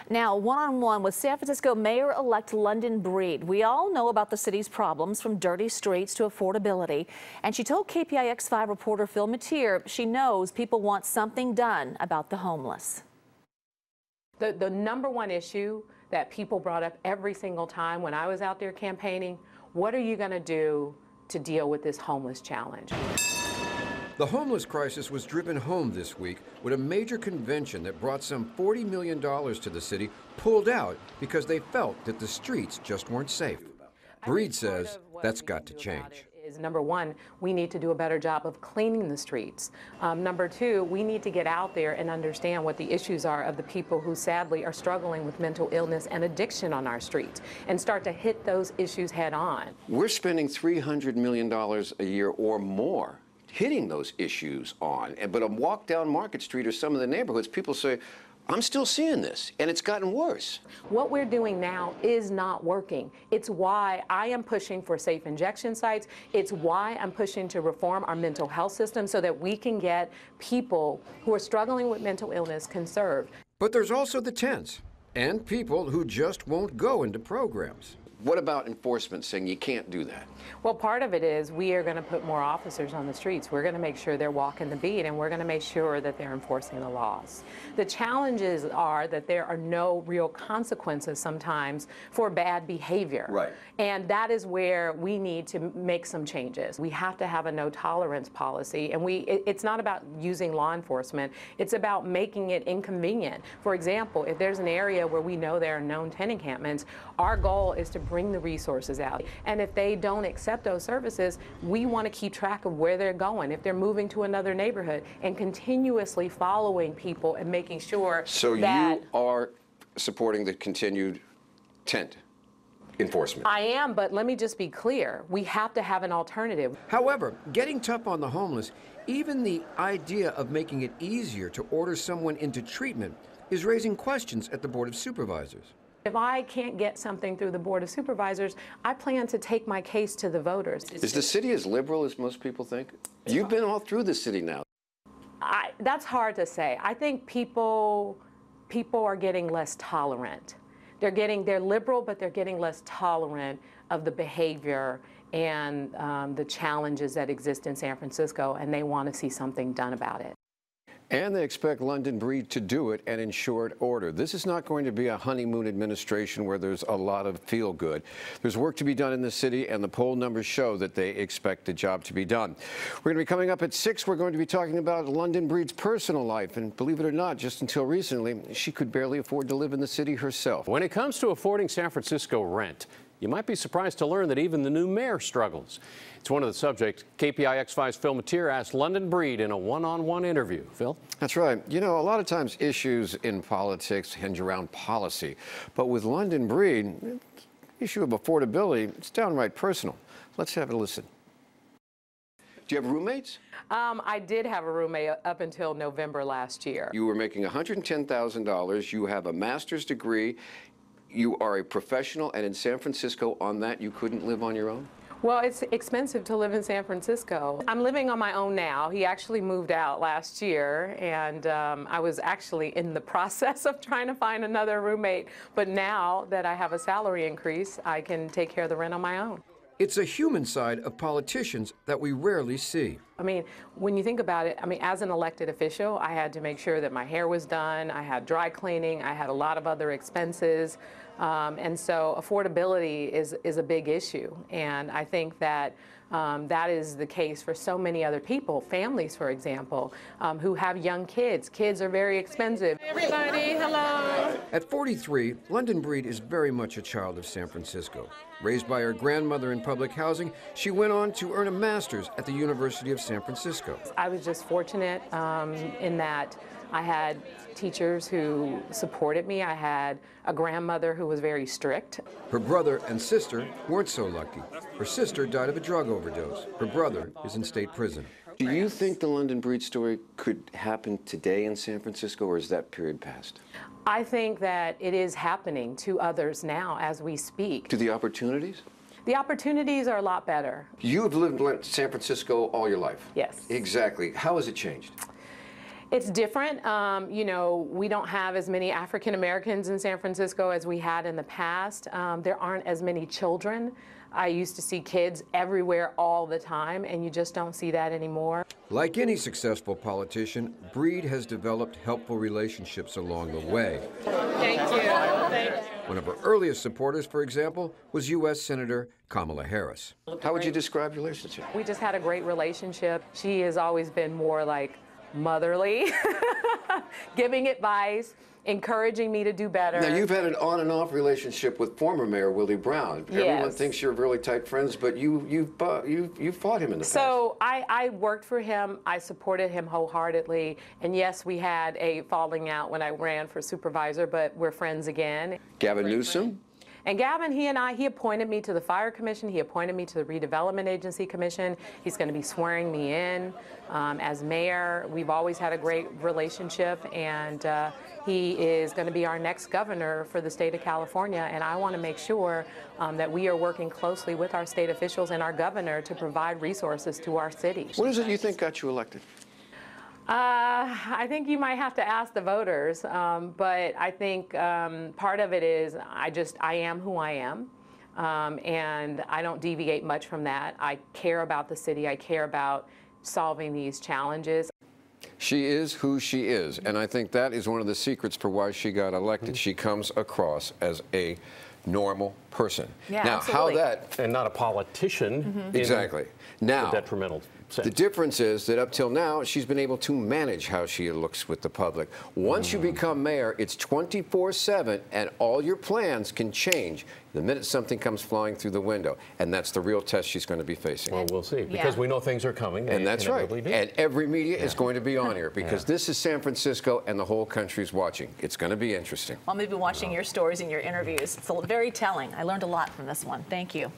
Now, one-on-one with San Francisco Mayor-elect London Breed. We all know about the city's problems, from dirty streets to affordability. And she told KPIX 5 reporter Phil Mateer she knows people want something done about the homeless. The number one issue that people brought up every single time when I was out there campaigning, what are you going to do to deal with this homeless challenge? The homeless crisis was driven home this week when a major convention that brought some $40 million to the city pulled out because they felt that the streets just weren't safe. Breed says that's got to change. Number one, we need to do a better job of cleaning the streets. Number two, we need to get out there and understand what the issues are of the people who sadly are struggling with mental illness and addiction on our streets and start to hit those issues head on. We're spending $300 million a year or more hitting those issues on. But a walk down Market Street or some of the neighborhoods, people say, I'm still seeing this, and it's gotten worse. What we're doing now is not working. It's why I am pushing for safe injection sites. It's why I'm pushing to reform our mental health system so that we can get people who are struggling with mental illness conserved. But there's also the tents and people who just won't go into programs. What about enforcement saying you can't do that? Well, part of it is we are going to put more officers on the streets. We're going to make sure they're walking the beat, and we're going to make sure that they're enforcing the laws. The challenges are that there are no real consequences sometimes for bad behavior. Right. And that is where we need to make some changes. We have to have a no tolerance policy, and it's not about using law enforcement. It's about making it inconvenient. For example, if there's an area where we know there are known tent encampments, our goal is to bring the resources out. And if they don't accept those services, we want to keep track of where they're going, if they're moving to another neighborhood, and continuously following people and making sure so that... you are supporting the continued tent enforcement? I am, but let me just be clear. We have to have an alternative. However, getting tough on the homeless, even the idea of making it easier to order someone into treatment, is raising questions at the Board of Supervisors. If I can't get something through the Board of Supervisors, I plan to take my case to the voters. Is the city as liberal as most people think? You've been all through the city now. That's hard to say. I think people are getting less tolerant. They're liberal, but they're getting less tolerant of the behavior and the challenges that exist in San Francisco, and they want to see something done about it. And they expect London Breed to do it, and in short order. This is not going to be a honeymoon administration where there's a lot of feel-good. There's work to be done in the city, and the poll numbers show that they expect the job to be done. We're going to be coming up at 6. We're going to be talking about London Breed's personal life, and believe it or not, just until recently, she could barely afford to live in the city herself. When it comes to affording San Francisco rent, you might be surprised to learn that even the new mayor struggles. It's one of the subjects KPIX 5's Phil Mateer asked London Breed in a one-on-one interview. Phil? That's right. You know, a lot of times issues in politics hinge around policy. But with London Breed, the issue of affordability, it's downright personal. Let's have a listen. Do you have roommates? I did have a roommate up until November last year. You were making $110,000. You have a master's degree. You are a professional, and in San Francisco, on that, you couldn't live on your own? Well, it's expensive to live in San Francisco. I'm living on my own now. He actually moved out last year, and I was actually in the process of trying to find another roommate. But now that I have a salary increase, I can take care of the rent on my own. It's a human side of politicians that we rarely see. I mean, when you think about it, I mean, as an elected official, I had to make sure that my hair was done, I had dry cleaning, I had a lot of other expenses, and so affordability is a big issue. And I think that that is the case for so many other people, families, for example, who have young kids. Kids are very expensive. Hey everybody, hello. At 43, London Breed is very much a child of San Francisco. Raised by her grandmother in public housing, she went on to earn a master's at the University of San Francisco. I was just fortunate in that I had teachers who supported me. I had a grandmother who was very strict. Her brother and sister weren't so lucky. Her sister died of a drug overdose. Her brother is in state prison. Do you think the London Breed story could happen today in San Francisco, or is that period past? I think that it is happening to others now as we speak. To the opportunities? The opportunities are a lot better. You've lived in San Francisco all your life? Yes. Exactly. How has it changed? It's different. You know, we don't have as many African Americans in San Francisco as we had in the past. There aren't as many children. I used to see kids everywhere all the time, and you just don't see that anymore. Like any successful politician, Breed has developed helpful relationships along the way. Thank you. One of her earliest supporters, for example, was U.S. Senator Kamala Harris. How would you describe your relationship? We just had a great relationship. She has always been more like motherly, giving advice, encouraging me to do better. Now, you've had an on and off relationship with former Mayor Willie Brown. Yes. Everyone thinks you're really tight friends, but you fought him in the past. So I worked for him. I supported him wholeheartedly. And yes, we had a falling out when I ran for supervisor, but we're friends again. Gavin Newsom? And Gavin, he appointed me to the Fire Commission. He appointed me to the Redevelopment Agency Commission. He's going to be swearing me in as mayor. We've always had a great relationship, and he is going to be our next governor for the state of California. And I want to make sure that we are working closely with our state officials and our governor to provide resources to our city. What is it you think got you elected? I think you might have to ask the voters, but I think part of it is I am who I am, and I don't deviate much from that. I care about the city. I care about solving these challenges. She is who she is, and I think that is one of the secrets for why she got elected. She comes across as a normal person. Yeah, now, absolutely. how that... And not a politician. Exactly. Now, the detrimental sense. The difference is that up till now, she's been able to manage how she looks with the public. Once you become mayor, it's 24/7, and all your plans can change the minute something comes flying through the window. And that's the real test she's going to be facing. Well, we'll see, because we know things are coming. And that's right. And every media is going to be on here, because this is San Francisco, and the whole country's watching. It's going to be interesting. Well, maybe watching your stories and your interviews. It's very telling. I learned a lot from this one. Thank you.